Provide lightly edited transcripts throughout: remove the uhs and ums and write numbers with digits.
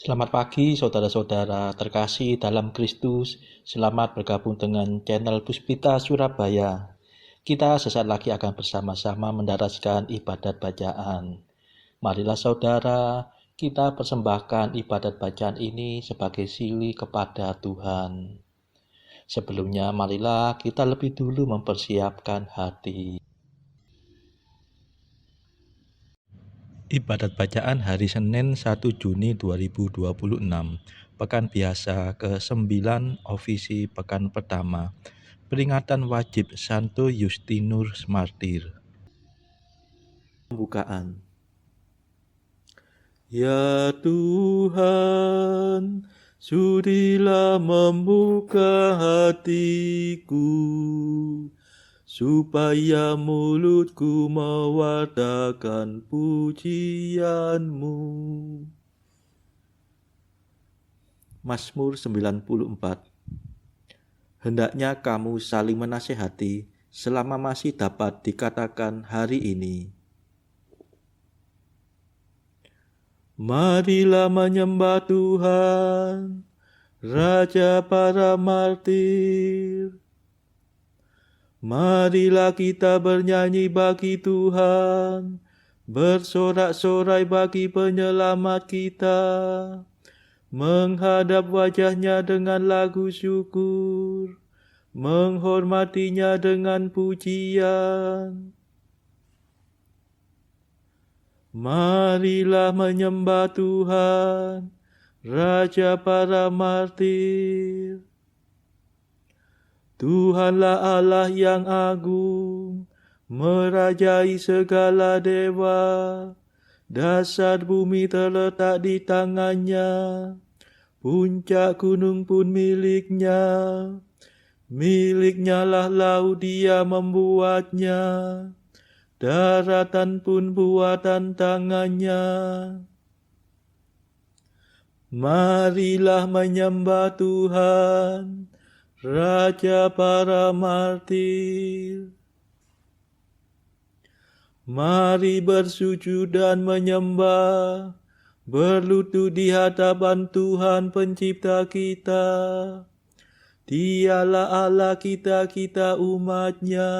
Selamat pagi saudara-saudara terkasih dalam Kristus. Selamat bergabung dengan channel Puspita Surabaya. Kita sesaat lagi akan bersama-sama mendaraskan ibadat bacaan. Marilah saudara, kita persembahkan ibadat bacaan ini sebagai sili kepada Tuhan. Sebelumnya marilah kita lebih dulu mempersiapkan hati. Ibadat bacaan hari Senin 1 Juni 2026, Pekan Biasa ke-9 Ofisi Pekan Pertama, Peringatan Wajib Santo Justinus Martir. Pembukaan. Ya Tuhan, sudilah membuka hatiku, supaya mulutku mewartakan pujian-Mu. Mazmur 94. Hendaknya kamu saling menasihati selama masih dapat dikatakan hari ini. Marilah menyembah Tuhan, Raja para martir. Marilah kita bernyanyi bagi Tuhan, bersorak-sorai bagi penyelamat kita, menghadap wajahnya dengan lagu syukur, menghormatinya dengan pujian. Marilah menyembah Tuhan, Raja para martir. Tuhanlah Allah yang agung, merajai segala dewa. Dasar bumi terletak di tangannya, puncak gunung pun miliknya. Miliknya lah laut, dia membuatnya, daratan pun buatan tangannya. Marilah menyembah Tuhan, Raja para martir. Mari bersujud dan menyembah, berlutut di hadapan Tuhan Pencipta kita. Dialah Allah kita, kita umat-Nya.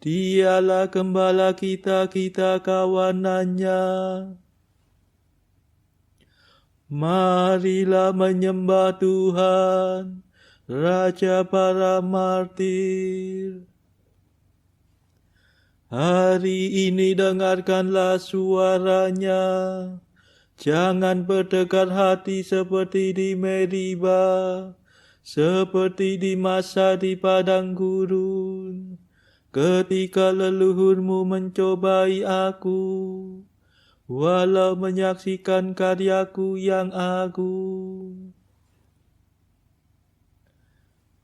Dialah Gembala kita, kita kawanannya. Marilah menyembah Tuhan, Raja para martir. Hari ini dengarkanlah suaranya. Jangan berdekat hati seperti di Meriba, seperti di masa di padang gurun, ketika leluhurmu mencobai aku, walau menyaksikan karyaku yang agung.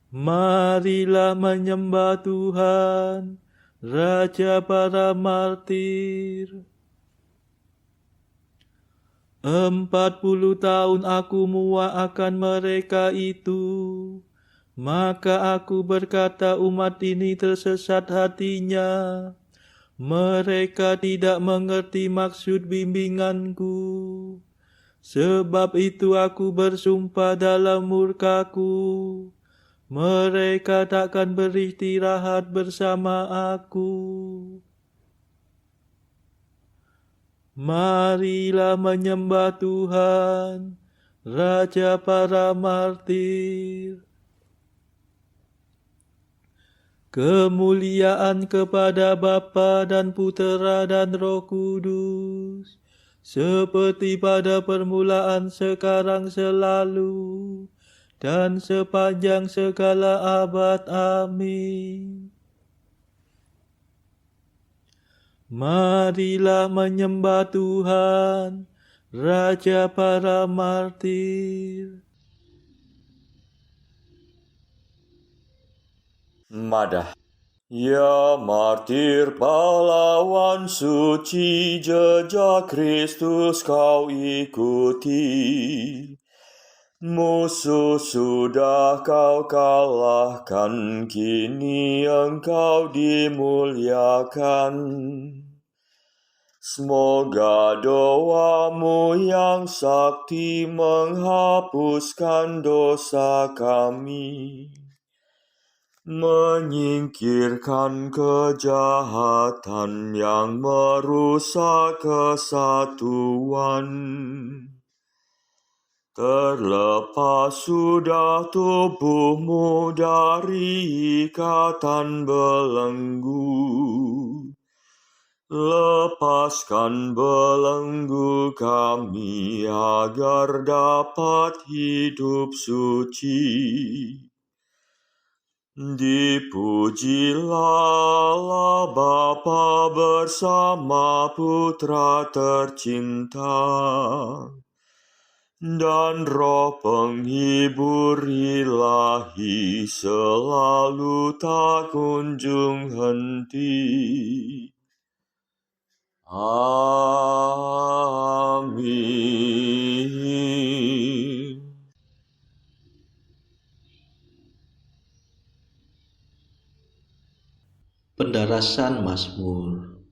Marilah menyembah Tuhan, Raja para martir. 40 tahun aku muak akan mereka itu. Maka aku berkata, umat ini tersesat hatinya. Mereka tidak mengerti maksud bimbinganku. Sebab itu aku bersumpah dalam murkaku, mereka takkan beristirahat bersama aku. Marilah menyembah Tuhan, Raja para martir. Kemuliaan kepada Bapa dan Putera dan Roh Kudus, seperti pada permulaan, sekarang, selalu, dan sepanjang segala abad. Amin. Marilah menyembah Tuhan, Raja para martir. Madah. Ya martir pahlawan suci, jejak Kristus kau ikuti. Musuh sudah kau kalahkan, kini engkau dimuliakan. Semoga doamu yang sakti menghapuskan dosa kami, menyingkirkan kejahatan yang merusak kesatuan. Terlepas sudah tubuhmu dari ikatan belenggu, lepaskan belenggu kami agar dapat hidup suci. Dipujilah Bapa bersama Putra tercinta dan Roh penghibur ilahi selalu tak kunjung henti. Amin. Pendarasan Mazmur.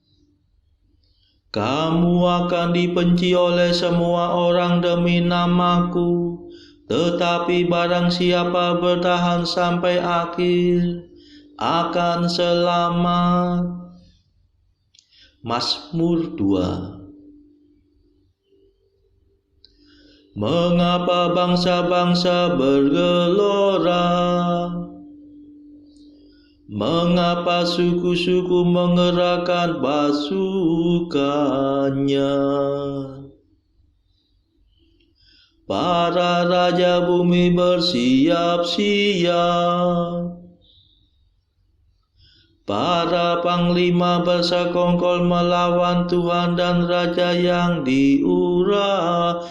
Kamu akan dibenci oleh semua orang demi namaku, tetapi barang siapa bertahan sampai akhir akan selamat. Mazmur 2. Mengapa bangsa-bangsa bergelora? Mengapa suku-suku mengerahkan pasukannya? Para raja bumi bersiap-siap. Para panglima bersekongkol melawan Tuhan dan Raja yang diurapinya.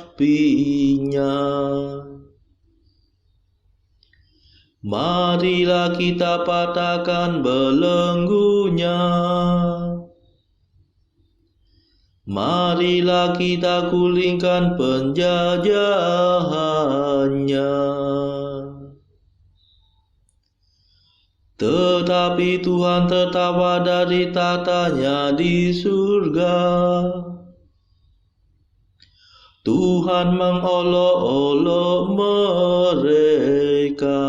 Marilah kita patahkan belenggunya. Marilah kita gulingkan penjajahannya. Tetapi Tuhan tertawa dari tahtanya di surga. Tuhan mengolok-olok mereka.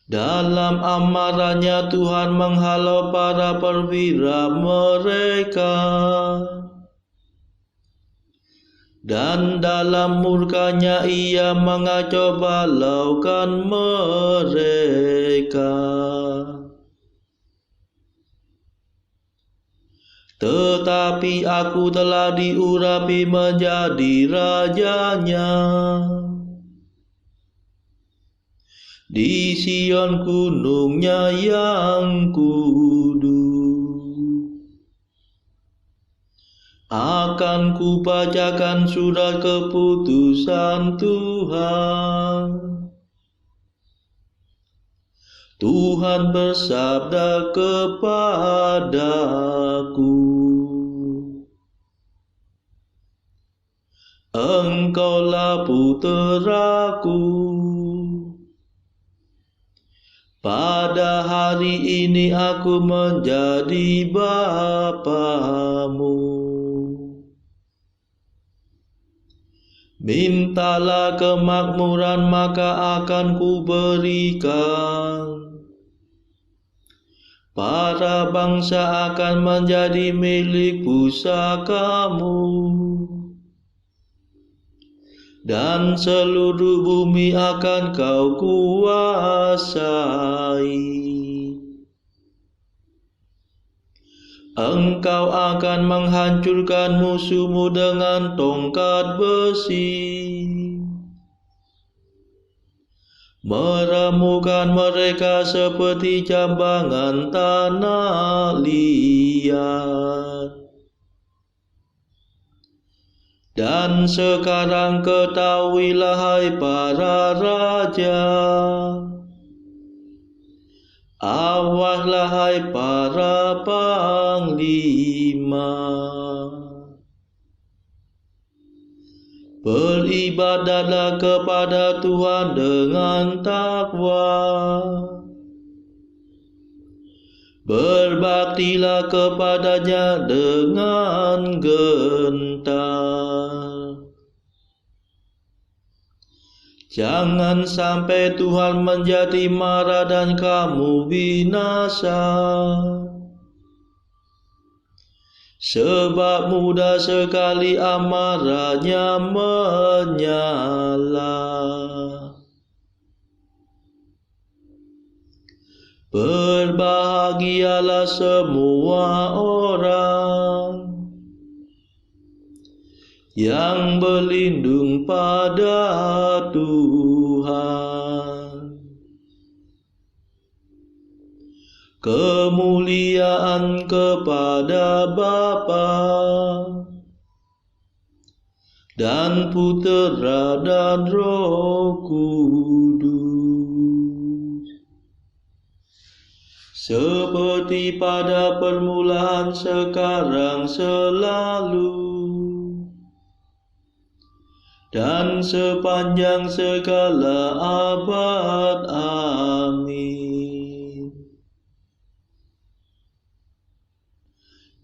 Dalam amarahnya Tuhan menghalau para perwira mereka. Dan dalam murkanya ia mengacau balaukan mereka. Tetapi aku telah diurapi menjadi rajanya. Di Sion gunungnya yang kudus. Akan kubacakan surat keputusan Tuhan. Tuhan bersabda kepadaku, Engkaulah puteraku. Pada hari ini aku menjadi Bapamu. Mintalah kemakmuran maka akan kuberikan. Para bangsa akan menjadi milik pusakamu. Dan seluruh bumi akan kau kuasai. Engkau akan menghancurkan musuhmu dengan tongkat besi. Meremukkan mereka seperti jambangan tanah liat. Dan sekarang ketahuilah hai para raja. Awaslah hai para panglima. Beribadahlah kepada Tuhan dengan takwa. Berbaktilah kepadanya dengan gentar. Jangan sampai Tuhan menjadi marah dan kamu binasa. Sebab mudah sekali amarahnya menyala. Berbahagialah semua orang yang berlindung pada Tuhan. Kemuliaan kepada Bapa dan Putera dan Roh Kudus, seperti pada permulaan, sekarang, selalu, dan sepanjang segala abad. Amin.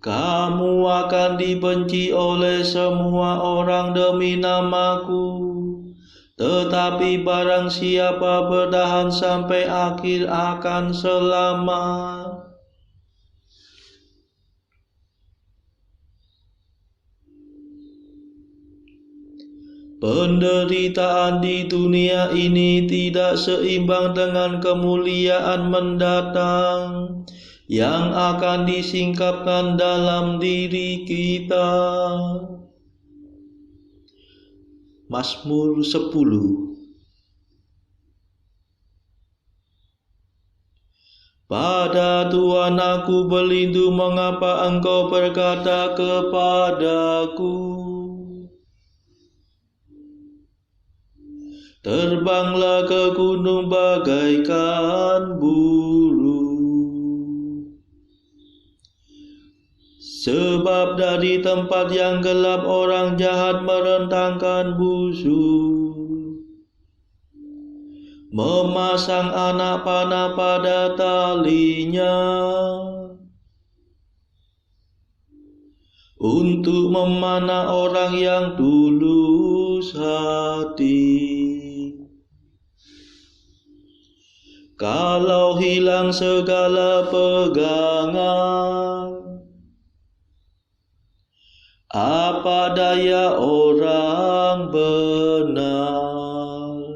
Kamu akan dibenci oleh semua orang demi namaku, tetapi barang siapa bertahan sampai akhir akan selamat. Penderitaan di dunia ini tidak seimbang dengan kemuliaan mendatang yang akan disingkapkan dalam diri kita. Mazmur 10. Pada Tuhan aku berlindung, mengapa Engkau berkata kepadaku, terbanglah ke gunung bagaikan burung. Sebab dari tempat yang gelap orang jahat merentangkan busur, memasang anak panah pada talinya, untuk memanah orang yang tulus hati. Kalau hilang segala pegangan, apa daya orang benar?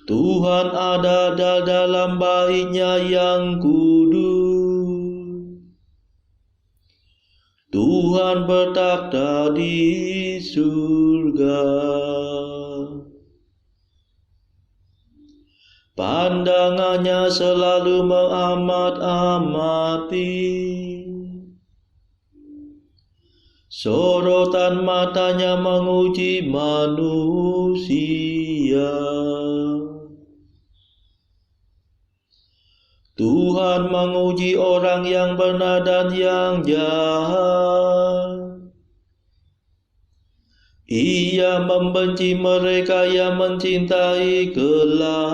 Tuhan ada dalam Bait-Nya yang kudus. Tuhan bertakhta di surga. Pandangannya selalu mengamat-amati, sorotan matanya menguji manusia. Tuhan menguji orang yang benar dan yang jahat. Ia membenci mereka yang mencintai kelaliman.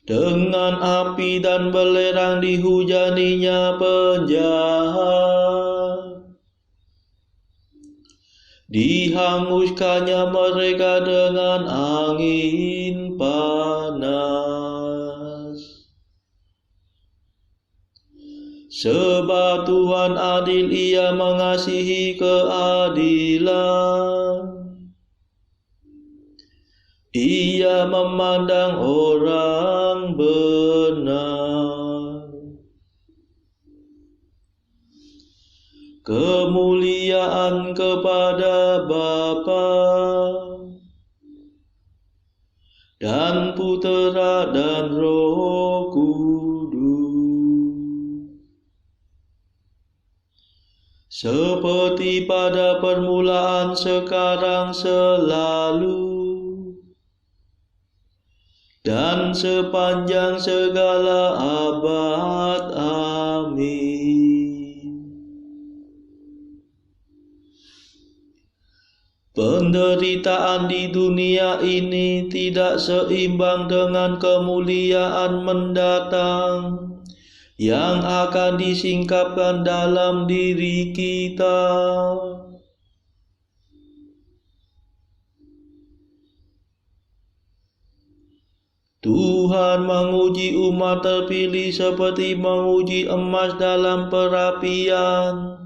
Dengan api dan belerang dihujaninya penjahat. Dihanguskannya mereka dengan angin panas. Sebab Tuhan adil, Ia mengasihi keadilan. Ia memandang orang benar. Kemuliaan kepada Bapa dan Putera dan Roh Kudus, seperti pada permulaan, sekarang, selalu, dan sepanjang segala abad. Amin. Penderitaan di dunia ini tidak seimbang dengan kemuliaan mendatang yang akan disingkapkan dalam diri kita. Tuhan menguji umat terpilih seperti menguji emas dalam perapian.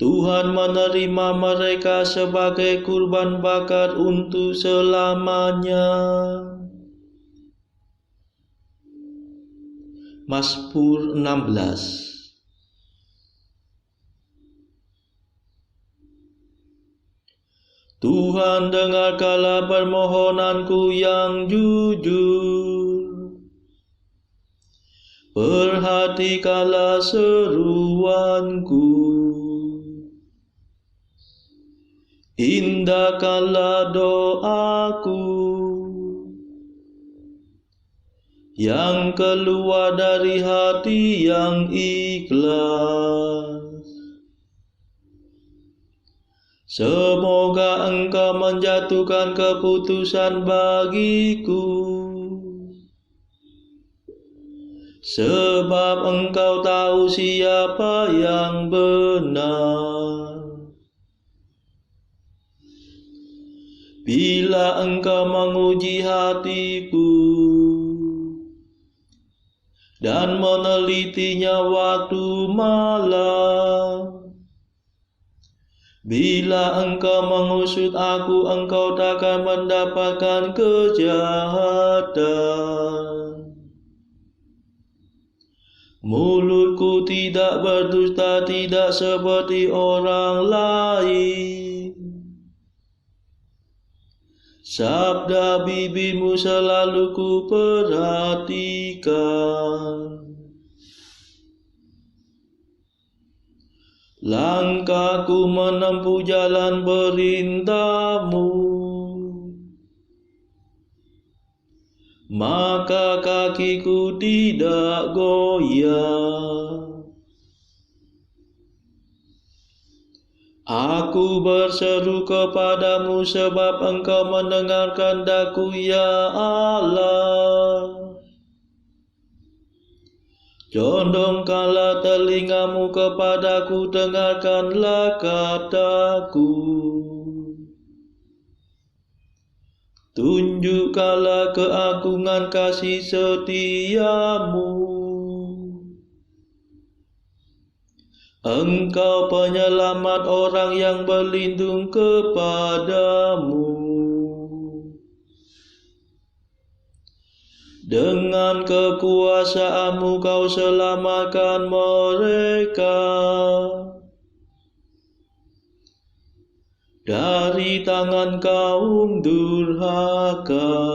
Tuhan menerima mereka sebagai kurban bakar untuk selamanya. Mazmur 16. Tuhan, dengarkanlah permohonanku yang jujur. Perhatikanlah seruanku. Indahkanlah doaku yang keluar dari hati yang ikhlas. Semoga Engkau menjatuhkan keputusan bagiku, sebab Engkau tahu siapa yang benar. Bila Engkau menguji hatiku dan menelitinya waktu malam, bila Engkau mengusut aku, Engkau takkan mendapatkan kejahatan. Mulutku tidak berdusta, tidak seperti orang lain. Sabda bibirmu selalu ku perhatikan. Langkahku menempuh jalan perintah-Mu, maka kakiku tidak goyah. Aku berseru kepadamu sebab Engkau mendengarkan daku, ya Allah. Condongkanlah telingamu kepadaku, dengarkanlah kataku. Tunjukkanlah keagungan kasih setiamu. Engkau penyelamat orang yang berlindung kepadamu. Dengan kekuasaan-Mu Kau selamatkan mereka dari tangan kaum durhaka.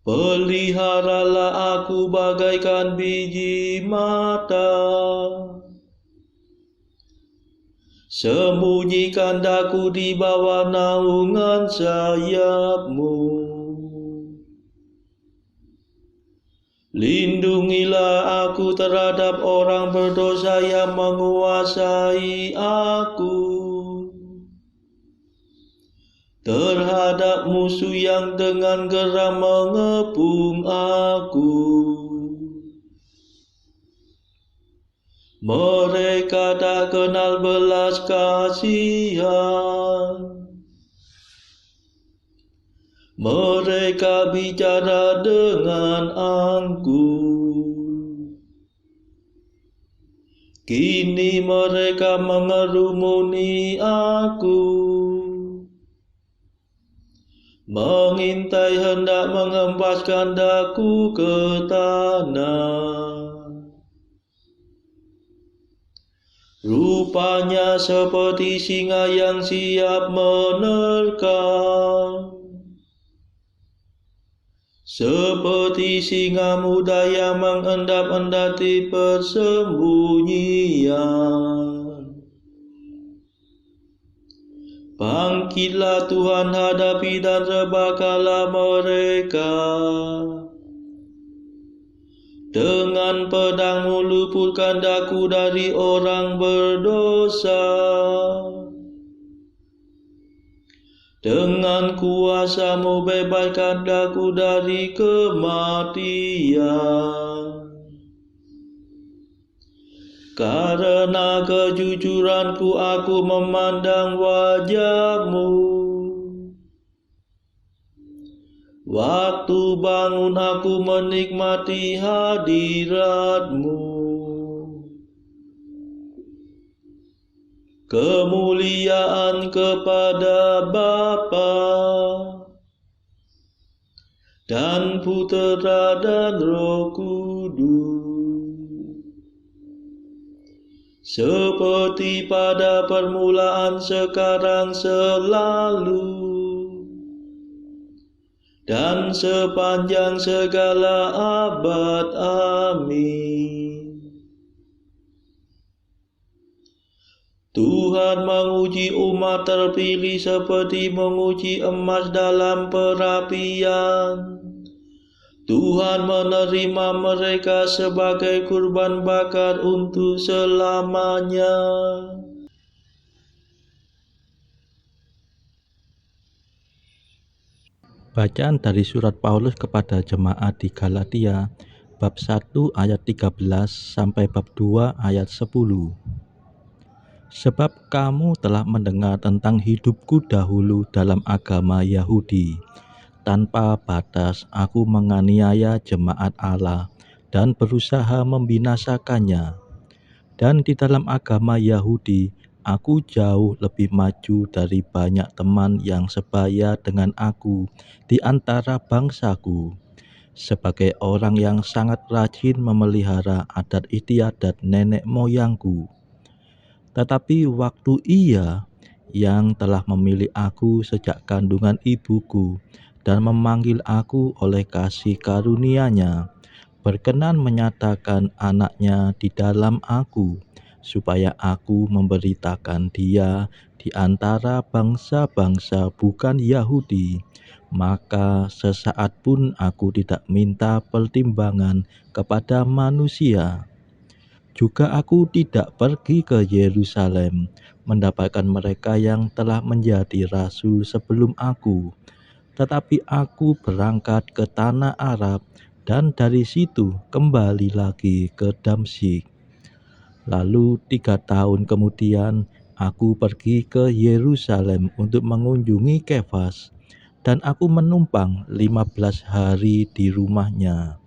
Peliharalah aku bagaikan biji mata. Sembunyikan daku di bawah naungan sayap-Mu. Lindungilah aku terhadap orang berdosa yang menguasai aku, terhadap musuh yang dengan geram mengepung aku. Mereka tak kenal belas kasihan. Mereka bicara dengan angkuh. Kini mereka mengerumuni aku, mengintai hendak mengempaskan daku ke tanah. Rupanya seperti singa yang siap menerkam, seperti singa muda yang mengendap-endap di persembunyian. Bangkitlah Tuhan, hadapi dan rebahkanlah mereka. Dengan pedangmu luputkan daku dari orang berdosa. Dengan kuasamu bebaskan daku dari kematian. Karena kejujuranku aku memandang wajah-Mu. Waktu bangun aku menikmati hadirat-Mu. Kemuliaan kepada Bapa dan Putera dan Roh Kudus, seperti pada permulaan, sekarang, selalu, dan sepanjang segala abad. Amin. Tuhan menguji umat terpilih seperti menguji emas dalam perapian. Tuhan menerima mereka sebagai kurban bakar untuk selamanya. Bacaan dari surat Paulus kepada jemaat di Galatia, bab 1 ayat 13 sampai bab 2 ayat 10. Sebab kamu telah mendengar tentang hidupku dahulu dalam agama Yahudi. Tanpa batas aku menganiaya jemaat Allah dan berusaha membinasakannya. Dan di dalam agama Yahudi, aku jauh lebih maju dari banyak teman yang sebaya dengan aku di antara bangsaku. Sebagai orang yang sangat rajin memelihara adat istiadat nenek moyangku. Tetapi waktu Ia yang telah memilih aku sejak kandungan ibuku dan memanggil aku oleh kasih karunia-Nya, berkenan menyatakan anaknya di dalam aku, supaya aku memberitakan Dia di antara bangsa-bangsa bukan Yahudi. Maka sesaat pun aku tidak minta pertimbangan kepada manusia. Juga aku tidak pergi ke Yerusalem mendapatkan mereka yang telah menjadi rasul sebelum aku, tetapi aku berangkat ke tanah Arab dan dari situ kembali lagi ke Damsyik. Lalu 3 tahun kemudian aku pergi ke Yerusalem untuk mengunjungi Kefas, dan aku menumpang 15 hari di rumahnya.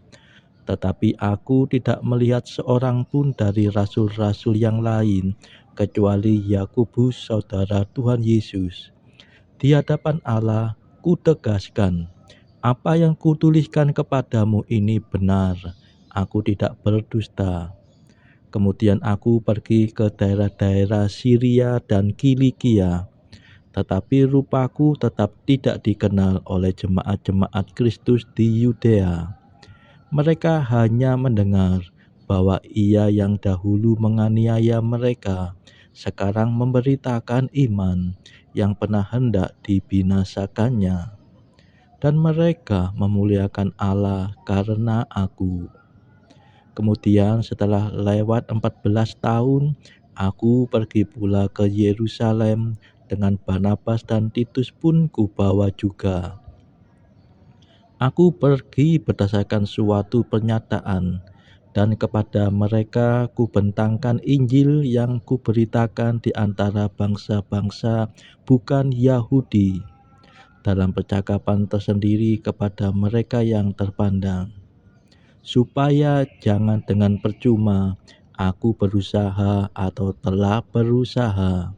Tetapi aku tidak melihat seorang pun dari rasul-rasul yang lain, kecuali Yakobus saudara Tuhan Yesus. Di hadapan Allah, kutegaskan, apa yang kutuliskan kepadamu ini benar, aku tidak berdusta. Kemudian aku pergi ke daerah-daerah Syria dan Kilikia, tetapi rupaku tetap tidak dikenal oleh jemaat-jemaat Kristus di Yudea. Mereka hanya mendengar bahwa Ia yang dahulu menganiaya mereka, sekarang memberitakan iman yang pernah hendak dibinasakannya. Dan mereka memuliakan Allah karena aku. Kemudian setelah lewat 14 tahun, aku pergi pula ke Yerusalem, dengan Barnabas dan Titus pun kubawa juga. Aku pergi berdasarkan suatu pernyataan, dan kepada mereka kubentangkan Injil yang kuberitakan di antara bangsa-bangsa bukan Yahudi, dalam percakapan tersendiri kepada mereka yang terpandang, supaya jangan dengan percuma aku berusaha atau telah berusaha.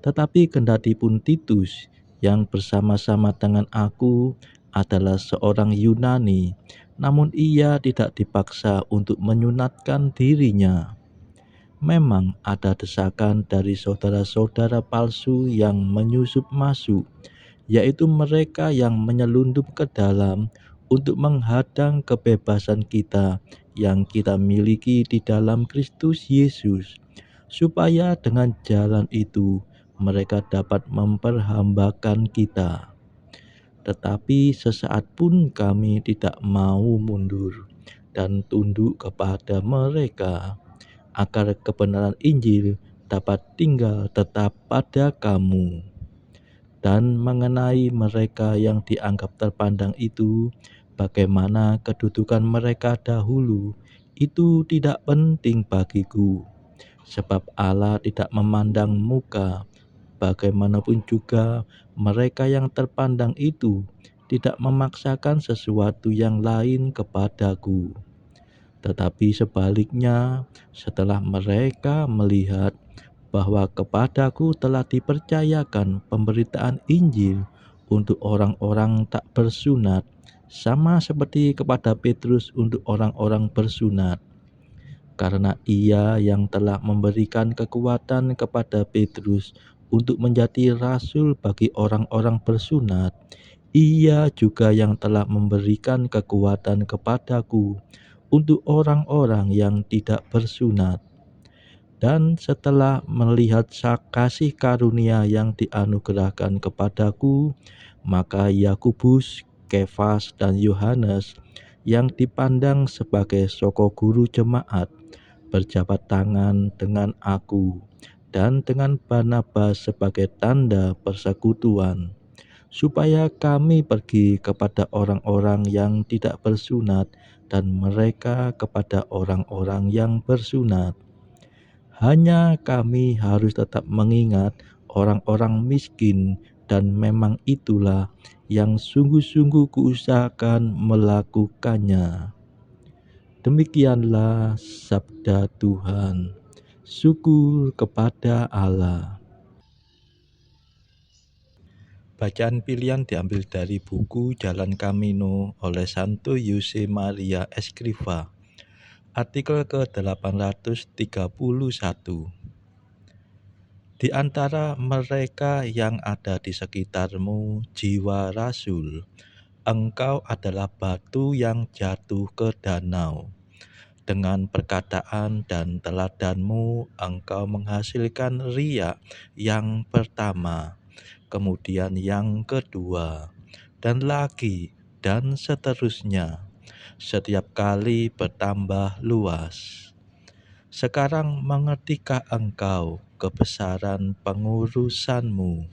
Tetapi kendati pun Titus yang bersama-sama dengan aku adalah seorang Yunani, namun ia tidak dipaksa untuk menyunatkan dirinya. Memang ada desakan dari saudara-saudara palsu yang menyusup masuk, yaitu mereka yang menyelundup ke dalam untuk menghadang kebebasan kita yang kita miliki di dalam Kristus Yesus, supaya dengan jalan itu mereka dapat memperhambakan kita. Tetapi sesaat pun kami tidak mau mundur dan tunduk kepada mereka, agar kebenaran Injil dapat tinggal tetap pada kamu. Dan mengenai mereka yang dianggap terpandang itu, bagaimana kedudukan mereka dahulu, itu tidak penting bagiku, sebab Allah tidak memandang muka. Bagaimanapun juga, mereka yang terpandang itu tidak memaksakan sesuatu yang lain kepadaku. Tetapi sebaliknya, setelah mereka melihat bahwa kepadaku telah dipercayakan pemberitaan Injil untuk orang-orang tak bersunat, sama seperti kepada Petrus untuk orang-orang bersunat, karena ia yang telah memberikan kekuatan kepada Petrus untuk menjadi rasul bagi orang-orang bersunat, ia juga yang telah memberikan kekuatan kepadaku untuk orang-orang yang tidak bersunat. Dan setelah melihat kasih karunia yang dianugerahkan kepadaku, maka Yakobus, Kefas, dan Yohanes yang dipandang sebagai soko guru jemaat berjabat tangan dengan aku dan dengan Barnabas sebagai tanda persekutuan, supaya kami pergi kepada orang-orang yang tidak bersunat dan mereka kepada orang-orang yang bersunat. Hanya kami harus tetap mengingat orang-orang miskin, dan memang itulah yang sungguh-sungguh kuusahakan melakukannya. Demikianlah sabda Tuhan. Syukur kepada Allah. Bacaan pilihan diambil dari buku Jalan Camino oleh Santo Jose Maria Escrivá. Artikel ke-831. Di antara mereka yang ada di sekitarmu, jiwa rasul, engkau adalah batu yang jatuh ke danau. Dengan perkataan dan teladanmu, engkau menghasilkan riak yang pertama, kemudian yang kedua, dan lagi, dan seterusnya. Setiap kali bertambah luas. Sekarang mengertikah engkau kebesaran pengurusanmu?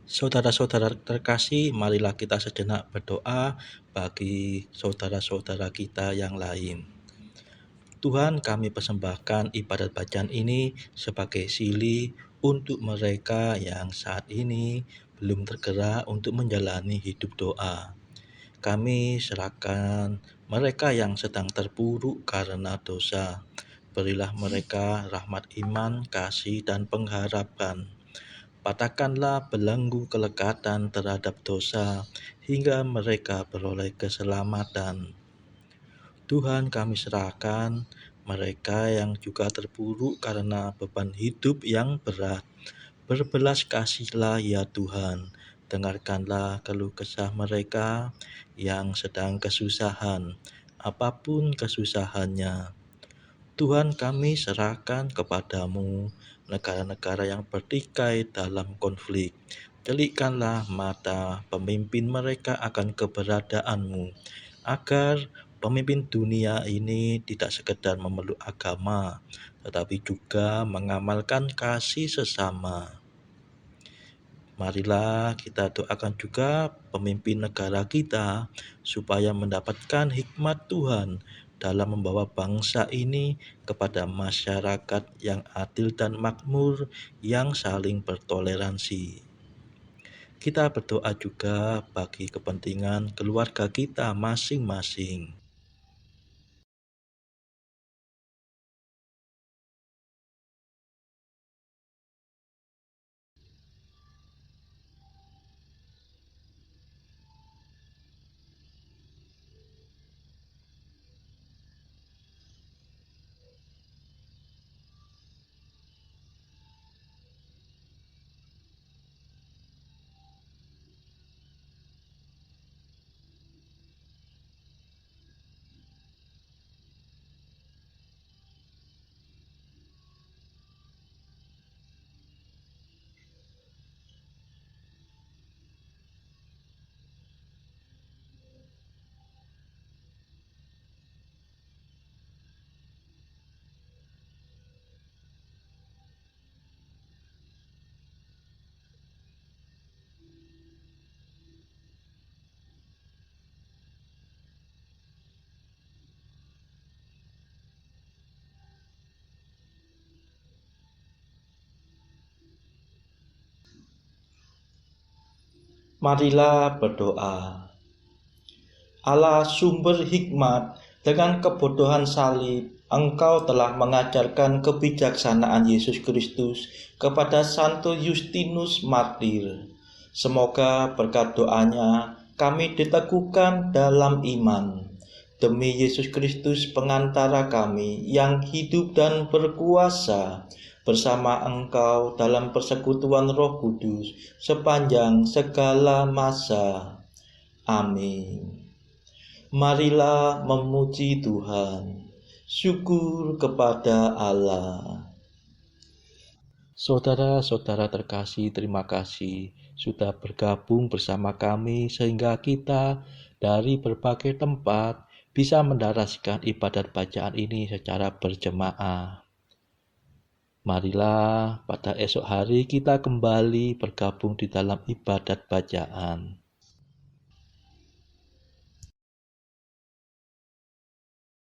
Saudara-saudara terkasih, marilah kita sejenak berdoa bagi saudara-saudara kita yang lain. Tuhan, kami persembahkan ibadat bacaan ini sebagai sili untuk mereka yang saat ini belum tergerak untuk menjalani hidup doa. Kami serahkan mereka yang sedang terpuruk karena dosa. Berilah mereka rahmat iman, kasih, dan pengharapan. Patahkanlah belenggu kelekatan terhadap dosa hingga mereka beroleh keselamatan. Tuhan, kami serahkan mereka yang juga terpuruk karena beban hidup yang berat. Berbelas kasihlah ya Tuhan, dengarkanlah keluh kesah mereka yang sedang kesusahan, apapun kesusahannya. Tuhan, kami serahkan kepadamu negara-negara yang bertikai dalam konflik. Telikkanlah mata pemimpin mereka akan keberadaanmu, agar pemimpin dunia ini tidak sekedar memeluk agama, tetapi juga mengamalkan kasih sesama. Marilah kita doakan juga pemimpin negara kita supaya mendapatkan hikmat Tuhan dalam membawa bangsa ini kepada masyarakat yang adil dan makmur, yang saling bertoleransi. Kita berdoa juga bagi kepentingan keluarga kita masing-masing. Marilah berdoa. Allah sumber hikmat, dengan kebodohan salib, Engkau telah mengajarkan kebijaksanaan Yesus Kristus kepada Santo Justinus Martir. Semoga berkat doanya kami diteguhkan dalam iman. Demi Yesus Kristus pengantara kami yang hidup dan berkuasa bersama Engkau dalam persekutuan Roh Kudus sepanjang segala masa. Amin. Marilah memuji Tuhan. Syukur kepada Allah. Saudara-saudara terkasih, terima kasih sudah bergabung bersama kami sehingga kita dari berbagai tempat bisa mendaraskan ibadat bacaan ini secara berjemaah. Marilah pada esok hari kita kembali bergabung di dalam ibadat bacaan.